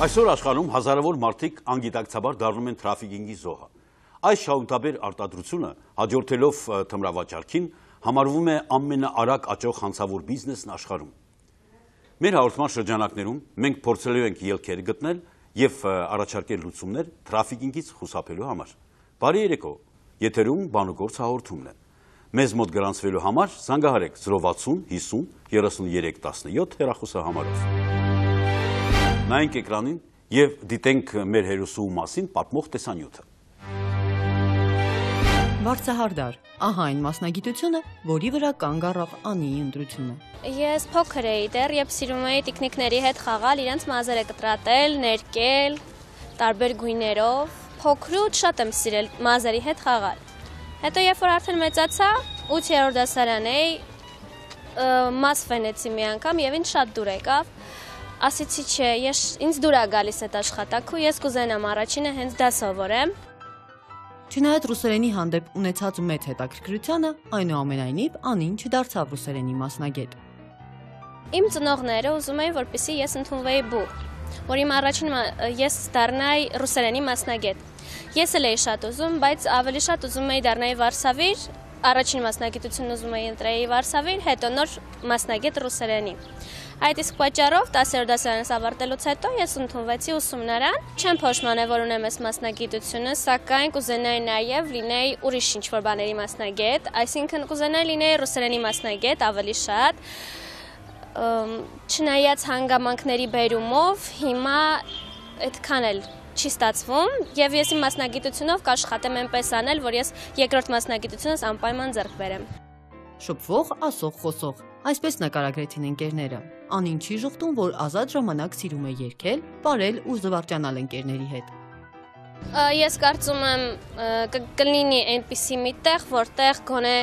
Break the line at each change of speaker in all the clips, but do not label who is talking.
Այսօր աշխարհում հազարավոր մարդիկ անգիտակցաբար դառնում են թրաֆիքինգի զոհը։ Այս շահութաբեր արտադրությունը, հաջորդելով թմրավաճառքին, համարվում է ամենաարագ աճող հանցավոր բիզնեսն աշխարհում։ Մեր հաղորդման շրջանակներում մենք փորձելու ենք ելքեր գտնել եւ առաջարկել լուծումներ թրաֆիքինգից խուսափելու համար։ Բարի երեկո, եթերում բանուգործ հաղորդումն է։ Մեզ մոտ գրանցվելու համար զանգահարեք 060 50 33 17 հեռախոսահամարով։ Նայենք էկրանին եւ դիտենք մեր հերոսու մասին պատմող տեսանյութը։
Վարդահարդար, ահա այն մասնագիտությունը, որի վրա կանգ առավ Անիի ընտրությունը։
Ես փոքր էի դեռ, երբ սիրում էի տիկնիկների հետ խաղալ, իրենց մազերը կտրատել, ներկել, տարբեր գույներով։ Փոքրուց շատ եմ սիրել մազերի հետ խաղալ։ Հետո երբ որ արդեն մեծացա, 8-րդ դասարան էի, մազ ֆենեցի մի անգամ եւ ինձ շատ դուր եկավ։ Ասեցի չէ, ինձ դուր է գալիս այդ աշխատանքը, ես կուզենամ առաջինը հենց դա սովորեմ։
Չնայած ռուսերենի հանդեպ ունեցած մեծ հետաքրքրությանը, այնուամենայնիվ Անին չդարձավ ռուսերենի մասնագետ։
Իմ ծնողները ուզում էին, որպեսզի ես ընդունվեի բուհ, որ իմ առաջին ես դառնայի ռուսերենի մասնագետ։ Ես էլ էի շատ ուզում, բայց ավելի շատ ուզում էի դառնայի վարսավիր, առաջին մասնագիտությունն ուզում էի ընտրեի վարսավիր, հետո նոր մասնագետ ռուսերենի։ Այդ իսկ պատճառով 10-րդ դասարանս ավարտելուց հետո ես ընդունվեցի ուսումնարան։ Չեմ փոշմանել, որ ունեմ այս մասնագիտությունը, սակայն կուզենայի նաև լինեի ուրիշ ինչ-որ բաների մասնագետ, այսինքն կուզենայի լինեի ռուսերենի մասնագետ ավելի շատ։ Չնայած հանգամանքների բերումով հիմա այդքան էլ չի ստացվում, եւ ես իմ մասնագիտությունով կաշխատեմ այնպես անել, որ ես երկրորդ մասնագիտությունս անպայման ձեռք բերեմ։
Շփվող, ասող, խոսող, այսպես նկարագրեցին ընկերները։ Անին չի ժխտում, որ ազատ ժամանակ սիրում է երգել, պարել ու զվարճանալ ընկերների հետ։
Ես կարծում եմ կլինի այնպիսի մի տեղ, որտեղ գոնե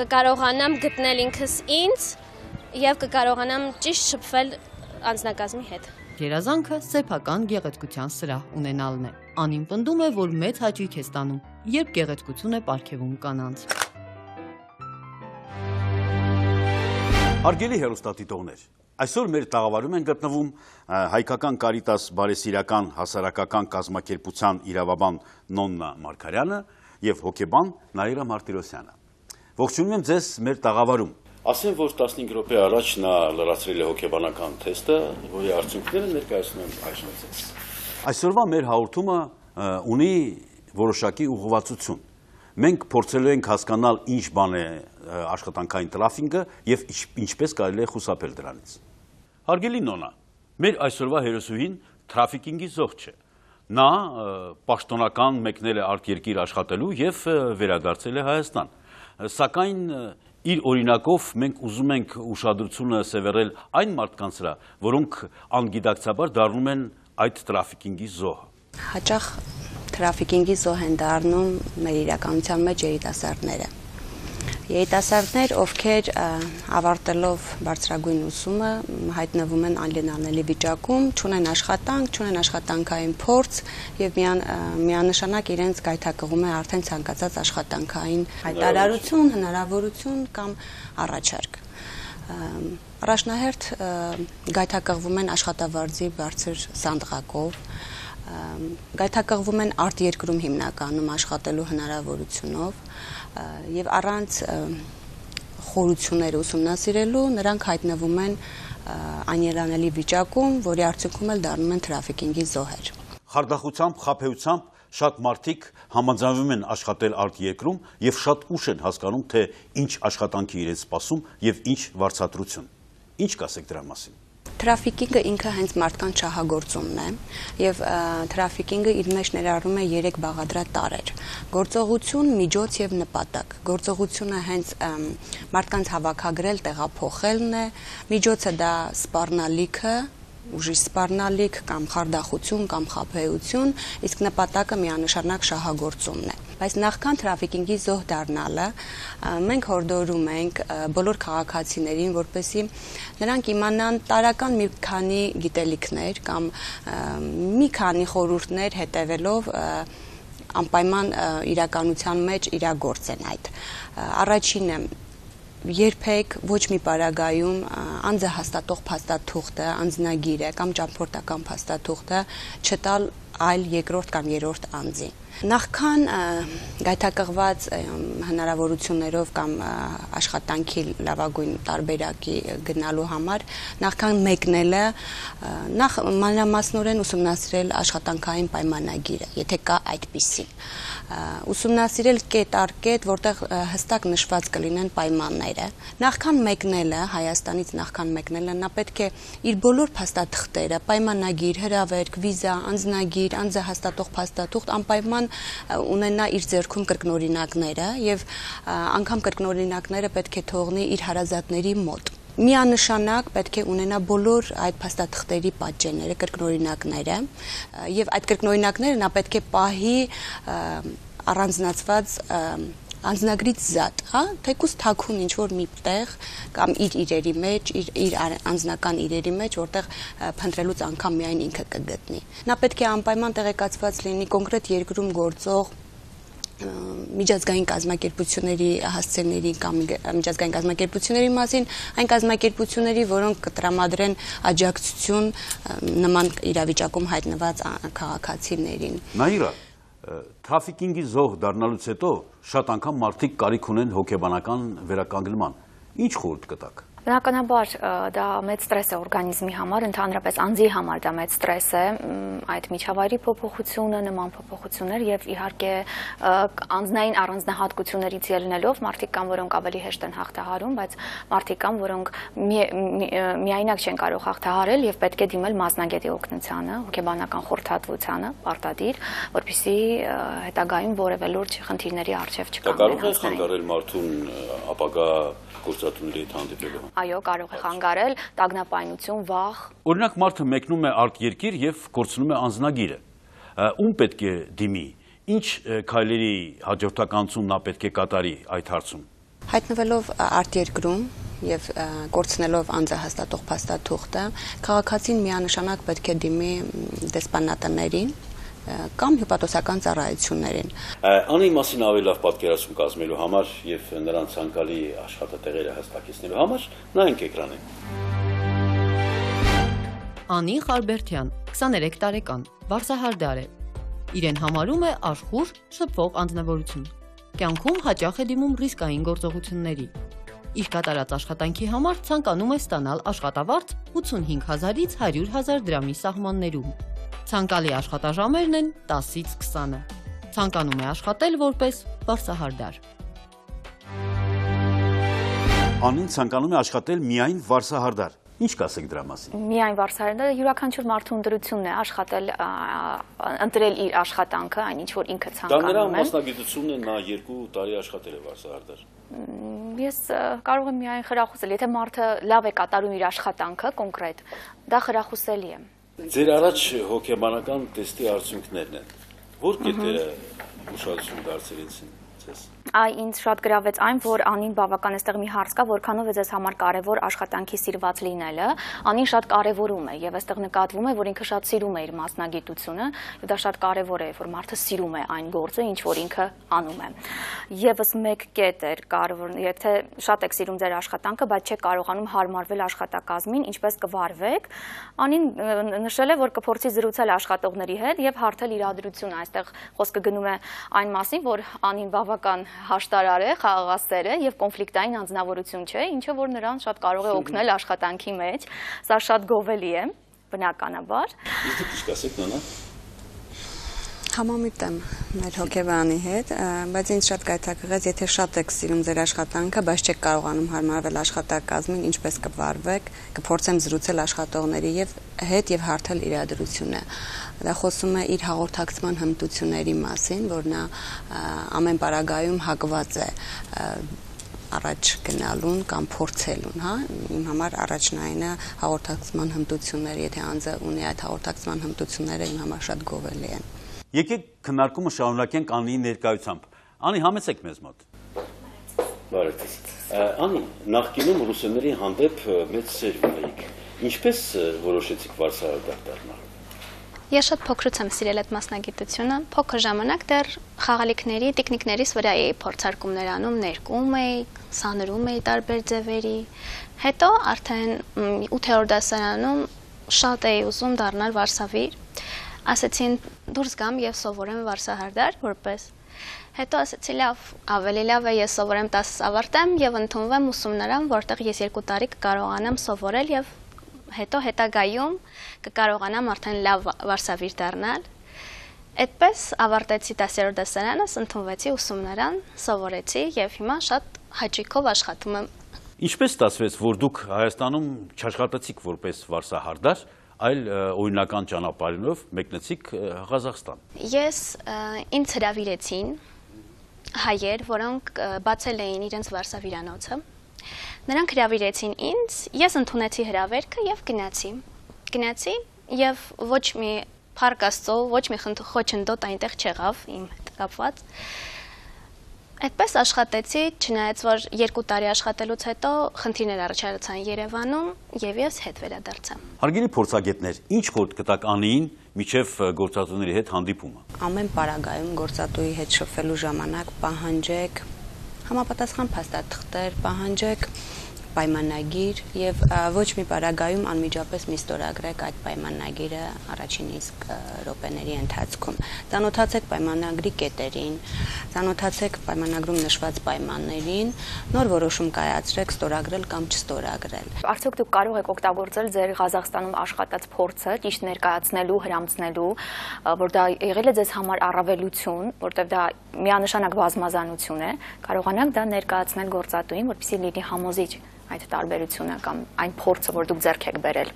կկարողանամ գտնել ինքս ինձ եւ կկարողանամ ճիշտ շփվել անձնակազմի հետ։
Երազանքը սեփական գեղեցկության սրահ ունենալն է։ Անին պնդում է, որ մեծ հաճույք է ստանում, երբ գեղեցկություն է պարգևում կանանց։
Հարգելի հեռուստադիտողներ, այսօր մեր տաղավարում են գտնվում հայկական Կարիտաս բարեսիրական հասարակական կազմակերպության իրավաբան Նոննա Մարգարյանը եւ հոգեբան Նաիրա Մարտիրոսյանը։ Ողջունում եմ ձեզ մեր տաղավարում։ Ասեմ, որ 15 րոպե առաջ նա լրացրել է հոգեբանական թեստը, որի արդյունքները ներկայացնում եմ այժմ ձեզ։ Այսօրվա մեր հաղորդումը ունի որոշակի ուղղվածություն։ Մենք փորձելու ենք հասկանալ ինչ բան է աշխատանքային տրաֆինգը եւ ինչպես կարելի է խուսափել դրանից։ Հարգելի Նոնա, մեր այսօրվա հերոսուհին տրաֆիկինգի զոհ չէ։ Նա պաշտոնական մեկնել է արտերկիր աշխատելու եւ վերադարձել է Հայաստան։ Սակայն իր օրինակով մենք ուզում ենք ուշադրությունը սևեռել այն մարդկանց վրա, որոնք անգիտակցաբար դառնում են այդ տրաֆիկինգի զոհը։
Հաճախ տրաֆիկինգի զոհ են դառնում մեր իրականության մեջ երիտասարդները։ Երիտասարդներ, ովքեր ավարտելով բարձրագույն ուսումը հայտնվում են անլենանելի վիճակում, չունեն աշխատանք, չունեն աշխատանքային փորձ եւ միանշանակ իրենց գայթակղում է արդեն ցանկացած աշխատանքային հայտարարություն, հնարավորություն կամ առաջարկ։ Առաջնահերթ գայթակղվում են աշխատավարձի բարձր սանդղակով, գայթակղվում են արտերկրում հիմնականում աշխատելու հնարավորությունով եւ առանց խորությունները ուսումնասիրելու նրանք հայտնվում են անելանելի վիճակում, որի արդյունքում էլ դառնում են տրաֆիկինգի զոհեր։
Խարդախությամբ, խաբեությամբ շատ մարդիկ համաձայնվում են աշխատել արտերկրում եւ շատ ուշ են հասկանում, թե ինչ աշխատանքի իրենց սպասում եւ ինչ վարձատրություն։ Ինչ կասեք դրա մասին։
Տրաֆիկինգը ինքը հենց մարդկանց շահագործումն է եւ տրաֆիկինգը իր մեջ ներառում է 3 բաղադրատ տարրեր. գործողություն, միջոց եւ նպատակ։ Գործողությունը հենց մարդկանց հավաքագրել, տեղափոխելն է, միջոցը դա սպառնալիքը, ուժի սպառնալիք կամ խարդախություն կամ խաբեություն, իսկ նպատակը միանշանակ շահագործումն է։ Բայց նախքան տրաֆիկինգի զոհ դառնալը, մենք հորդորում ենք բոլոր քաղաքացիներին, որպեսզի նրանք իմանան տարական մի քանի գիտելիքներ կամ մի քանի խորհուրդներ հետևելով անպայման իրականության մեջ իրագործեն այդ։ Առաջինը երբեք ոչ մի պարագայում անձը հաստատող փաստաթուղթը, անձնագիրը կամ ճամփորդական փաստաթուղթը չտալ այլ երկրորդ կամ երրորդ անձի։ Նախքան գայթակղված հնարավորություններով կամ աշխատանքի լավագույն տարբերակի գնալու համար նախքան մեկնելը նախ մանրամասնորեն ուսումնասիրել աշխատանքային պայմանագիրը, եթե կա այդպիսին, ուսումնասիրել կետ առ կետ, որտեղ հստակ նշված կլինեն պայմանները։ Նախքան մեկնելը, Հայաստանից նախքան մեկնելը, նա պետք է իր բոլոր փաստաթղթերը, պայմանագիր, հրավերք, վիզա, անձնագիր, անձը հաստատող փաստաթուղթ անպայման ունենա իր ձեռքում կրկնօրինակները եւ անգամ կրկնօրինակները պետք է թողնի իր հարազատների մոտ։ Միանշանակ պետք է ունենա բոլոր այդ փաստաթղթերի պատճենները, կրկնօրինակները եւ այդ կրկնօրինակները նա պետք է պահի առանձնացված անձնագրից զատ, հա, թեկուզ թաքուն ինչ-որ մի տեղ կամ իր իրերի մեջ, իր անձնական իրերի մեջ, որտեղ փնտրելուց անգամ միայն ինքը կգտնի։ Նա պետք է անպայման տեղեկացված լինի կոնկրետ երկրում գործող միջազգային կազմակերպությունների հասցեների կամ միջազգային կազմակերպությունների մասին, այն կազմակերպությունների, որոնք կտրամադրեն աջակցություն նման իրավիճակում հայտնված քաղաքացիներին։
Նաիրա, թրաֆիկինգի զոհ դառնալուց հետո շատ անգամ մարդիկ կարիք ունեն հոգեբանական վերականգնման։ Ինչ խորհուրդ կտաք։
Բնականաբար դա մեծ ստրես է օրգանիզմի համար, ընդհանրապես անձի համար դա մեծ ստրես է, այդ միջավայրի փոփոխությունը, նման փոփոխություններ եւ իհարկե անձնային առանձնահատկություններից ելնելով մարդիկ կան, որոնք ավելի հեշտ են հաղթահարում, բայց մարդիկ կան, որոնք միայնակ չեն կարող հաղթահարել եւ պետք է դիմել մասնագետի օգնությանը, հոգեբանական խորհրդատվությանը, պարտադիր, որպեսզի հետագայում որևէ լուրջ խնդիրների առջև չկանգնեն։
Դա կարող է խանգարել մարդուն ապագա գործատուների հետ հանդիպելու։
Այո, կարող է խանգարել տագնապայնություն, վախ։
Օրինակ մարդը մեկնում է արտերկիր եւ կորցնում է անձնագիրը։ Ում պետք է դիմի։ Ինչ քայլերի հաջորդականություն նա պետք է կատարի այդ հարցում։
Հայտնվելով արտերկրում եւ կորցնելով անձը հաստատող փաստաթուղթը, քաղաքացին միանշանակ պետք է դիմի դեսպանատներին կամ հյուպատոսական ծառայություններին։
Անի մասին ավելի լավ պատկերացում կազմելու համար եւ նրան ցանկալի աշխատատեղերը հստակեցնելու համար նայենք էկրանին։
Անի Խարբերդյան, 23 տարեկան, վարսահարդար է։ Իրեն համարում է աշխուժ, շփվող անձնավորություն։ Կյանքում հաճախ է դիմում ռիսկային գործողությունների։ Իր կատարած աշխատանքի համար ցանկանում է ստանալ աշխատավարձ 85,000-ից 100,000 դրամի սահմաններում։ Ցանկալի աշխատաժամերն են 10-ից 20-ը։ Ցանկանում է աշխատել որպես վարսահարդար։
Անին ցանկանում է աշխատել միայն վարսահարդար։ Ինչ կասեք դրա մասին։
Միայն վարսահարդարը յուրաքանչյուր մարդու ընտրությունն է աշխատել, ընտրել իր աշխատանքը, այն ինչ որ ինքը ցանկանում է։
Դա նրա մասնագիտությունն է, նա 2 տարի աշխատել է վարսահարդար։
Ես կարող եմ միայն խրախուսել, եթե մարդը լավ է կատարում իր աշխատանքը կոնկրետ, դա խրախուսելի է։
Ձեր առաջ հոգեբանական տեստի արդյունքներն են։ Որ կետերը ուշադրություն դարձրեցին ձեզ։
Ինձ շատ գրավեց այն, որ Անին բավական այստեղ մի հարց կա, որքանով է ձեզ համար կարևոր աշխատանքի սիրված լինելը։ Անին շատ կարևորում է եւ այստեղ նկատվում է, որ ինքը շատ սիրում է իր մասնագիտությունը, եւ դա շատ կարևոր է, որ մարդը սիրում է այն գործը, ինչ որ ինքը անում է։ Եվս մեկ կետ էր կարևոր, եթե շատ եք սիրում ձեր աշխատանքը, բայց չեք կարողանում հարմարվել աշխատակազմին, ինչպես կվարվեք։ Անին նշել է, որ կփորձի զրուցել աշխատողների հետ եւ հարթել իրադրությունը։ Այստեղ խոսքը գնում է այն մասին, որ Անին բավական հաշտարար է, խաղաղասեր է եւ կոնֆլիկտային անձնավորություն չէ, ինչը որ նրան շատ կարող է օգնել աշխատանքի մեջ։ Սա շատ գովելի է, բնականաբար։
Իսկ դուք կասեք նոնա։
Համամիտ եմ մեր հոգեբանի հետ, բայց ինձ շատ գայթակղեց, եթե շատ եք սիրում ձեր աշխատանքը, բայց չեք կարողանում հարմարվել աշխատակազմին, ինչպես կվարվեք, կփորձեմ զրուցել աշխատողների հետ եւ հարթել իրադրությունը։ Դա խոսում է իր հաղորդակցման հմտությունների մասին, որ նա ամեն պարագայում հակված է առաջ գնալուն կամ փորձելուն, հա, իմ համար առաջնայինը հաղորդակցման հմտությունները, եթե անձը ունի այդ հաղորդակցման հմտությունները, իմ համար շատ գովելի են։
Եկեք քննարկումը շարունակենք Անիի ներկայությամբ։ Անի, համեցեք մեզ մոտ։ Բարև ձեզ։ Անի, նախկինում ռուսերների հանդեպ մեծ սեր ունեիք։ Ինչպես որոշեցիք վարսահարդար դառնալ։
Ես շատ փոքրուց եմ սիրել այդ մասնագիտությունը, փոքր ժամանակ դեռ խաղալիքների, տիկնիկներիս վրա էի փորձարկումներ անում, ներկում էի, սանրում էի տարբեր ձևերի։ Հետո արդեն 8-րդ դասարանում շատ էի ուզում դառնալ վարսավիր։ Ասեցին դուրս գամ եւ սովորեմ վարսահարդար որպես։ Հետո ասեցի լավ, ավելի լավ է ես սովորեմ 10 ավարտեմ եւ ընդունվեմ ուսումնարան, որտեղ ես 2 տարի կկարողանամ սովորել եւ հետո հետագայում կկարողանամ արդեն լավ վարսավիր դառնալ։ Այդպես ավարտեցի 10-րդ դասարանս, ընդունվեցի ուսումնարան, սովորեցի եւ հիմա շատ հաճույքով աշխատում եմ։
Ինչպես ստացվեց, որ դուք Հայաստանում չաշխատեցիք որպես վարսահարդար, այլ օրինական ճանապարհով մեկնեցիք Ղազախստան։
Ես ինձ հրավիրեցին հայեր, որոնք բացել էին իրենց վարսավիրանոցը։ Նրանք հրավիրեցին ինձ, ես ընդունեցի հրավերքը եւ գնացի եւ ոչ մի փառք Աստծո, ոչ մի խոչընդոտ այնտեղ չեղավ իմ հետ կապված։ Այդպես աշխատեցի, չնայած որ 2 տարի աշխատելուց հետո խնդիրներ առաջացան Երևանում եւ ես հետ վերադարձա։
Հարգելի փորձագետներ, ինչ խորտ կտակ անեին միջև գործատուների հետ հանդիպումը։
Ամեն պարագայում գործատուի հետ շփվելու ժամանակ պահանջեք համապատասխան փաստաթղթեր, պահանջեք պայմանագիր եւ ոչ մի պարագայում անմիջապես մի ստորագրեք այդ պայմանագիրը առաջին իսկ րոպեների ընթացքում։ Ծանոթացեք պայմանագրի կետերին, ծանոթացեք պայմանագրում նշված պայմաններին, նոր որոշում կայացրեք ստորագրել կամ չստորագրել։
Արդյոք դուք կարող եք օգտագործել ձեր Ղազախստանում աշխատած փորձը ճիշտ ներկայացնելու, հրամցնելու, որ դա եղել է ձեզ համար առավելություն, որտեղ դա միանշանակ բազմազանություն է, կարողանաք դա ներկայացնել գործատուին, որպեսզի լինի համոզիչ այդ տարբերությունը կամ այն փորձը, որ դուք ձեռք եք բերել։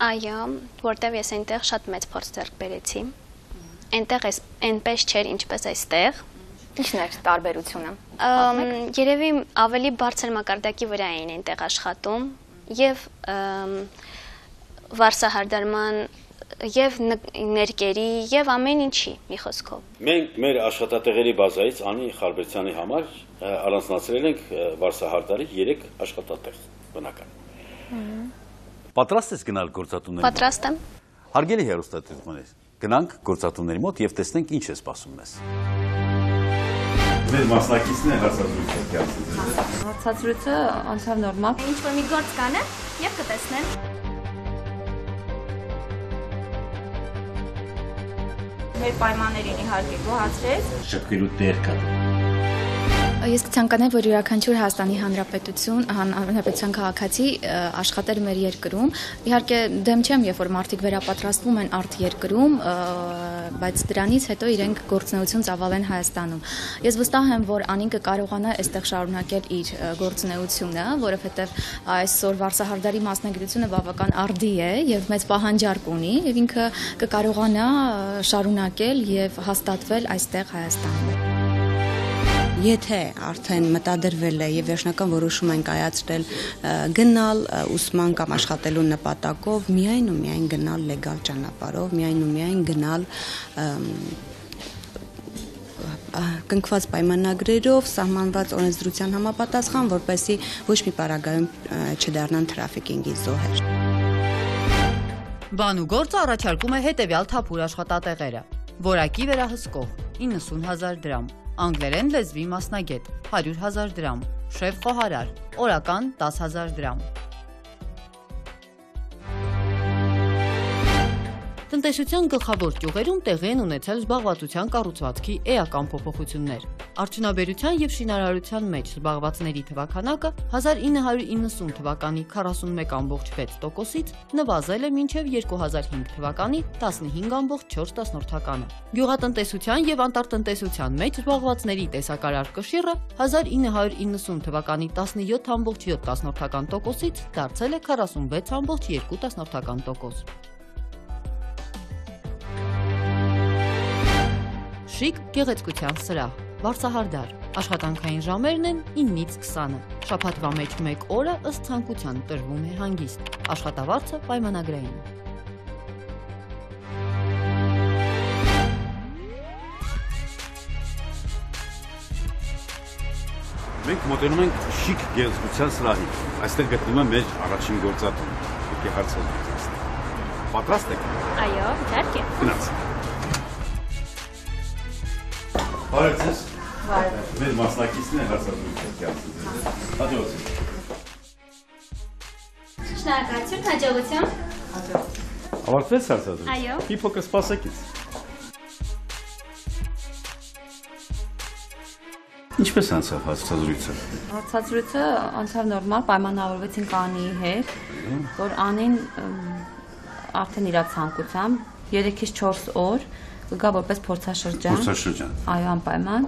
Այո, որտեղ ես այնտեղ շատ մեծ փորձ ձեռք բերեցի։ Այնտեղ այնպես չէր, ինչպես այստեղ։
Ինչն է տարբերությունը։
Երևի ավելի բարձր մակարդակի վրա էին այնտեղ աշխատում եւ վարսահարդարման եւ ներկերի եւ ամեն ինչի մի խոսքով։
Մենք մեր աշխատատեղերի բազայից Անի Խարբերցյանի համար առանձնացրել ենք վարսահարդարի 3 աշխատատեղ բնական։ Պատրաստ ես գնալ գործատուների մոտ։
Պատրաստ եմ։
Հարգելի հեռուստատեսություններ, գնանք գործատուների մոտ եւ տեսնենք ինչ է սպասում մեզ։ Մեր մասնակիցն է հարցազրույցը կայացրել։
Հարցազրույցը անցավ նորմալ։
Ինչ որ մի գործ կանը եւ կտեսնեն։
Մեր պայմաններին իհարկե գոհացրեց։
Շփվելու տեղ կա։
Ես կցանկանայի, որ յուրաքանչյուր Հայաստանի Հանրապետության քաղաքացի աշխատեր մեր երկրում։ Իհարկե դեմ չեմ, երբ որ մարդիկ վերապատրաստվում են արտերկրում, բայց դրանից հետո իրենք գործունեություն ծավալեն Հայաստանում։ Ես վստահ եմ, որ Անին կկարողանա այստեղ շարունակել իր գործունեությունը, որովհետև այսօր վարսահարդարի մասնագիտությունը բավական արդի է եւ մեծ պահանջարկ ունի, եւ ինքը կկարողանա շարունակել եւ հաստատվել այստեղ Հայաստանում։
Եթե արդեն մտադրվել է եւ վերջնական որոշում են կայացրել գնալ ուսման կամ աշխատելու նպատակով, միայն ու միայն գնալ լեգալ ճանապարհով, միայն ու միայն գնալ կնքված պայմանագրերով, սահմանված օրենսդրության համապատասխան, որպեսզի ոչ մի պարագայում չդառնան թրաֆիկինգի զոհեր։
Բանուգործը առաջարկում է հետևյալ թափուր աշխատատեղերը. որակի վերահսկող 90,000 դրամ, անգլերեն լեզվի մասնագետ 100,000 դրամ, շեֆ խոհարար, օրական 10,000 դրամ։ Տնտեսության գլխավոր ճյուղերում տեղի են ունեցել զբաղվածության կառուցվածքի էական փոփոխություններ։ Արդյունաբերության եւ շինարարության մեջ զբաղվածների թվաքանակը 1990 թվականի 41,6%-ից նվազել է մինչև 2005 թվականի 15,4%-ը։ Գյուղատնտեսության եւ անտառտնտեսության մեջ զբաղվածների տեսակարար կշիռը 1990 թվականի 17,7%-ից դարձել է 46,2%։ Շիկ գեղեցկության սրահ, վարսահարդար, աշխատանքային ժամերն են 9-ից 20-ը, շաբաթվա մեջ 1 օրը ըստ ցանկության տրվում է հանգիստ, աշխատավարձը պայմանագրային։
Մենք մոտենում ենք շիկ գեղեցկության սրահին, այստեղ գտնվում է մեր առաջին գործատուն, եկե հարցազրույց։ Պատրաստ եք։
Այո, իհարկե։
Գնաց։ Բարև ձեզ։
Բարև։
Մեր մասնակիցն է հարցազրույցի անցել։ Հաջողություն։
Շնորհակալություն, հաջողություն։
Ավարտվեց հարցազրույցը։
Այո։
Մի փոքր սպասեք ինձ։ Ինչպես անցավ հարցազրույցը։
Հարցազրույցը անցավ նորմալ, պայմանավորվեցինք Անիի հետ, որ Անին արդեն իր ցանկությամբ 3-ից 4 օր կգա որպես փորձաշրջան։
Փորձաշրջան։
Այո, անպայման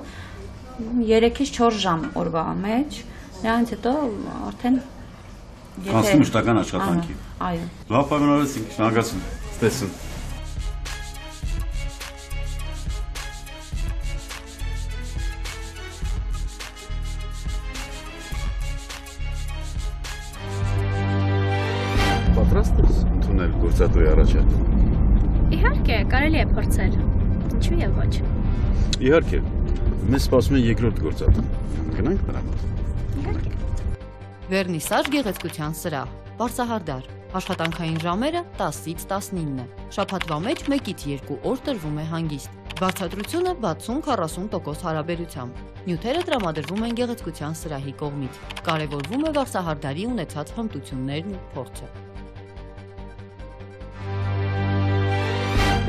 3-ից 4 ժամ օրվա մեջ, նրանից հետո արդեն
Անցնում մշտական աշխատանքի։
Այո։
Լավ պայմանավորվեցինք, շնորհակալություն։ Ստեսուն։ Պատրաստ ես ընդունել գործատուի առաջարկը։
Իհարկե, կարելի է փորձել։ Ինչու եւ ոչ։
Իհարկե, մեզ սպասում է երկրորդ գործատու։ Գնանք նրա մոտ։
Իհարկե։
Վերնիսաժ գեղեցկության սրահ, Պարսահարդար, աշխատանքային ժամերը 10-ից 19, շաբաթվա մեջ 1-ից 2 օր տրվում է հանգիստ, բարձրացությունը 60-40% հարաբերությամբ, նյութերը տրամադրվում են գեղեցկության սրահի կողմից, կարևորվում է Պարսահարդարի ունեցած հմտություններն ու փորձը։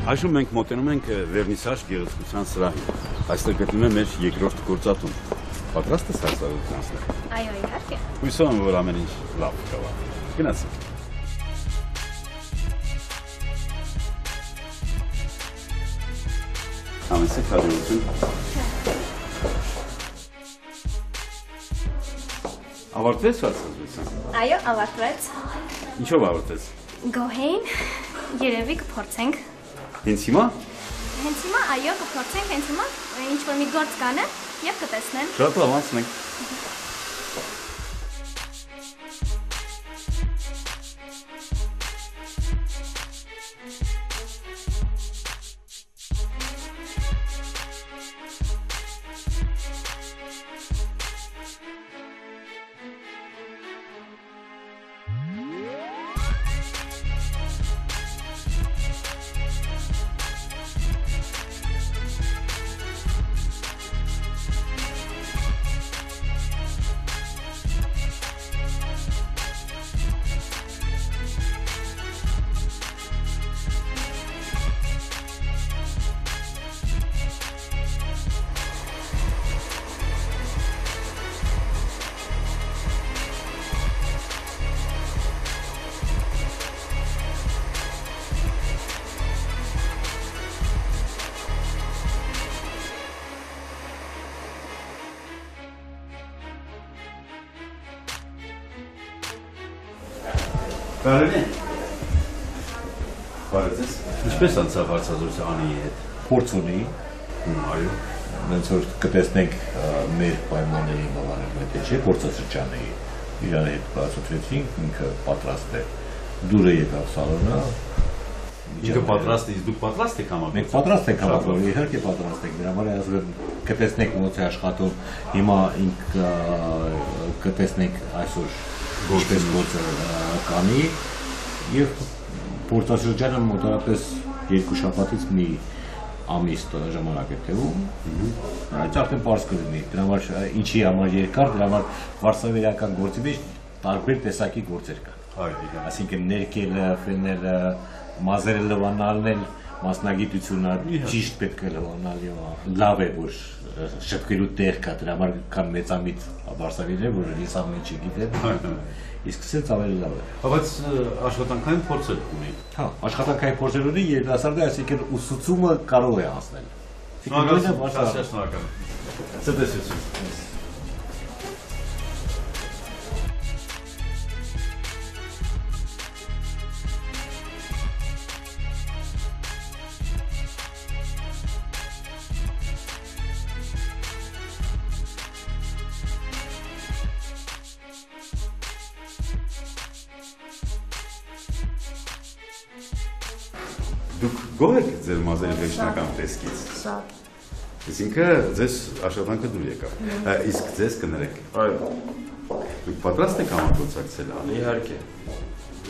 Այժմ մենք մոտենում ենք վերնիսաժ գեղեցկության սրահին, այստեղ գտնվում է մեր երկրորդ գործատուն, պատրաստ ես հարցազրույց անցնել։
Այո, իհարկե։
Հույսով եմ, որ ամեն ինչ լավ կգա։ Գնացինք։ Ամենսեք հաջողություն։ Ավարտվեց հարցազրույցը։
Այո, ավարտվեց։
Ինչով ավարտվեց։
Գոհեին, երևի կփորձենք։
Հենց հիմա։
Հենց հիմա, այո, կփորձենք հենց հիմա, ինչ որ մի գործ կանեմ եւ կտեսնեմ։
Շատ լավ, անցնենք։ Կարելի է։ Բարև ձեզ։ Ինչպես անցավ հարցազրույցը Անիի հետ։
Փորձ ունի,
Այո։
ոնց որ կտեսնենք մեր պայմանների բավարարմենթ չէ, փորձաշրջանը իրար հետ բացատրեցինք, ինքը պատրաստ է։ Դուրը եկավ սալոնը։
Ինքը պատրաստ է, իսկ դուք պատրաստ եք համագործակցել։
Մենք պատրաստ ենք համագործակցել, իհարկե պատրաստ ենք։ Դրա համար ասում եմ, կտեսնենք ոնց է աշխատում։ Հիմա ինքը կտեսնենք այսօր ինչպես գործը կանի եւ փորձաշրջանը մոտավորապես 2 շաբաթից մի ամիս ժամանակ է տևում։ Այդ արդեն պարզ կլինի։ Դրա համար ինչի համար երկար, դրա համար վարսավերական գործի մեջ տարբեր տեսակի գործեր կան։ Այսինքն ներկելը, ֆեները, մազերը լվանալն, մասնագիտությունը ճիշտ պետք է լվանալ եւ լավ է որ շտկելու տեղ կա, դրա համար կան մեծամիտ վարսավիրներ, որ ինձ ամեն ինչ գիտեն։ Իսկ սենց ավելի լավ է։
Բայց աշխատանքային փորձեր ունի։
Հա, աշխատանքային փորձեր ունի, երիտասարդը, այսինքն ուսուցումը կարող է հասնել։
Շնորհակալ։ Ցտեսություն։ Դուք գոհ եք ձեր մազերի վերջնական տեսքից։
Շատ։
Այսինքն ձեզ աշխատանքը դուր եկավ։ Իսկ ձեզ կներեք։
Այո,
Դուք պատրաստ եք համագործակցել։
իհարկե։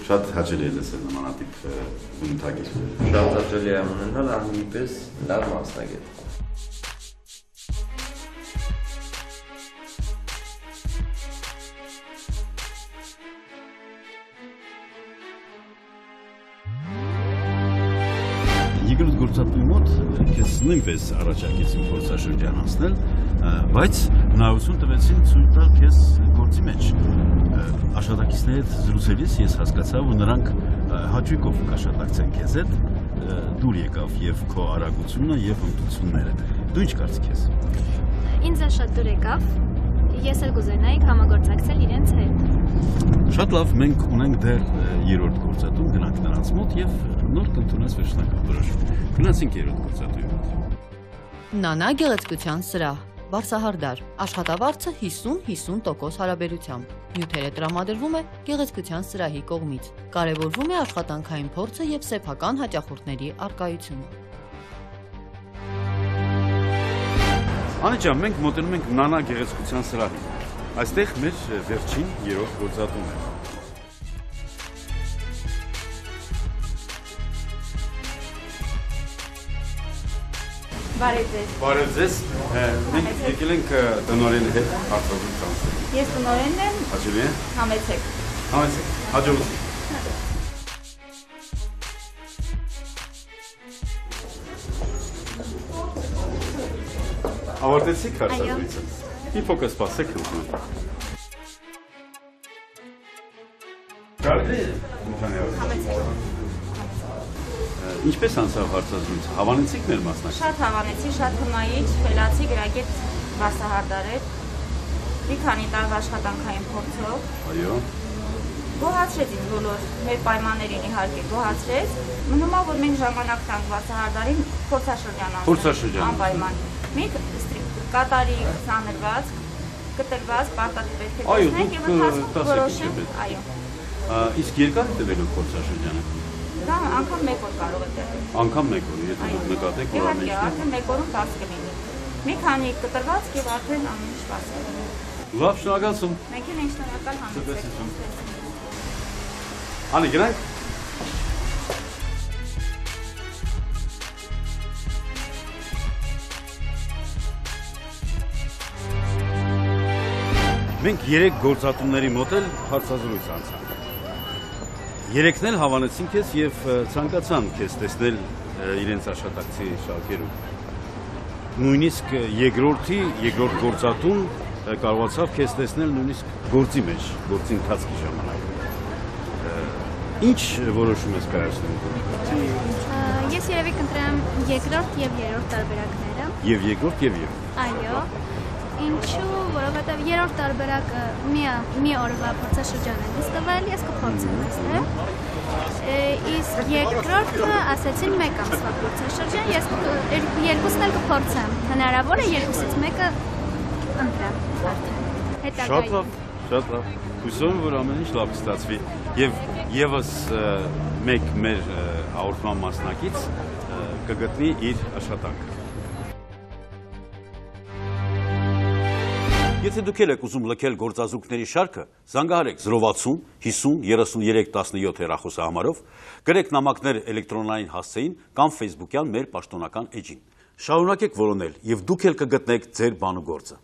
Շատ հաճելի է լսել նմանատիպ բնութագիր։
Շատ հաճելի է ունենալ Աննի պես լավ մասնագետ։
Երկրորդ գործատուի մոտ քեզ նույնպես առաջարկեցին փորձաշրջան անցնել, բայց հնարավորություն տվեցին ցույց տալ քեզ գործի մեջ։ Աշխատակիցների հետ զրուցելիս ես հասկացա, որ նրանք հաճույքով կաշխատակցեն քեզ հետ, դուր եկավ եւ քո արագությունը եւ հմտությունները։ Դու ինչ կարծիք ես։
Ինձ շատ դուր եկավ։ Ես էլ կուզենայի համագործակցել իրենց հետ։
Շատ լավ, մենք ունենք դեռ երրորդ գործատուն, գնանք նրանց մոտ եւ նոր կընդունես վերջնական որոշում։ Գնացինք երրորդ գործատուի մոտ։
Նանա գեղեցկության սրահ, Վարսահարդար, աշխատավարձը 50-50% հարաբերությամբ։ Նյութերը տրամադրվում է գեղեցկության սրահի կողմից։ Կարևորվում է աշխատանքային փորձը եւ սեփական հաճախորդների առկայությունը։
Անի ջան, մենք մոտենում ենք Նանա գեղեցկության սրահին։ Այստեղ մեր վերջին երրորդ գործատուն է։
Բարև ձեզ։
Բարև ձեզ։ Մենք եկել ենք տնօրենի հետ հարցազրույց անցնել։
Ես տնօրենն եմ։
Հաճելի է։
Համեցեք։
Համեցեք։ Հաջողություն։ Ավարտեցիք հարցազրույցը։ Մի փոքր սպասեք ուզում եմ։ Կարելի է։
Համեցեք։
Ինչպես անցավ հարցազրույցը։ Հավանեցիք մեր մասնակիցներին։
Շատ հավանեցի, շատ հմայիչ, խելացի գրագետ Վարսահարդար էր։ Մի քանի տարվա աշխատանքային փորձով։
Այո։
Գոհացրեց ինձ բոլոր մեր պայմաններին իհարկե գոհացրեց։ Մնում է, որ մենք ժամանակ տանք Վարսահարդարին փորձաշրջան անենք։
Փորձաշրջան։
Անպայման։ Մենք կատարի ցաներված, կտրված, պարտադիր պետք է
Այո,
տեսնենք եւ
դուք
ընթացքում որոշենք։ Այո։
Իսկ երկար է տևելու փորձաշրջանը։
Դա անգամ 1 օր կարող է տևել։
Անգամ 1 օր, եթե դուք նկատեք, որ ամեն ինչ
արդեն 1 օրում բաց կլինի։ Մի քանի կտրված եւ արդեն ամեն ինչ բաց կլինի։
Լավ, շնորհակալություն։
Մենք էլ ենք շնորհակալ համեցեք։
Անի, գնանք։ Մենք 3 գործատուների մոտ էլ հարցազրույց անցանք։ Երեքն էլ հավանեցին քեզ եւ ցանկացան քեզ տեսնել իրենց աշխատակցի շարքերում։ Նույնիսկ երկրորդ գործատուն կարողացավ քեզ տեսնել նույնիսկ գործի մեջ, գործի ընթացքի ժամանակ։ Ինչ որոշում ես կայացնում։
Ես երևի կընտրեմ երկրորդ եւ երրորդ տարբերակները։
Եվ երկրորդ եւ երրորդ։
Այո։ Ինչու, որովհետև երրորդ տարբերակը մի օրվա փորձաշրջան է դստվել, ես կփորձեմ այստեղ։ Իսկ երկրորդը ասեցին 1 ամսվա փորձաշրջան, ես երկուսն էլ կփորձեմ։ Հնարավոր է երկուսից մեկը ընտրեմ արդեն։
Շատ լավ, շատ լավ։ Հուսով եմ, որ ամեն ինչ լավ կստացվի եւ եւս մեկ մեր հաղորդման մասնակից կգտնի իր աշխատանքը։ Եթե դուք եք ուզում լքել գործազուրկների շարքը, զանգահարեք 060 50 33 17 հեռախոսահամարով, գրեք նամակներ էլեկտրոնային հասցեին կամ ֆեյսբուքյան մեր պաշտոնական էջին։ Շարունակեք որոնել եւ դուք էլ կգտնեք ձեր բանուգործը։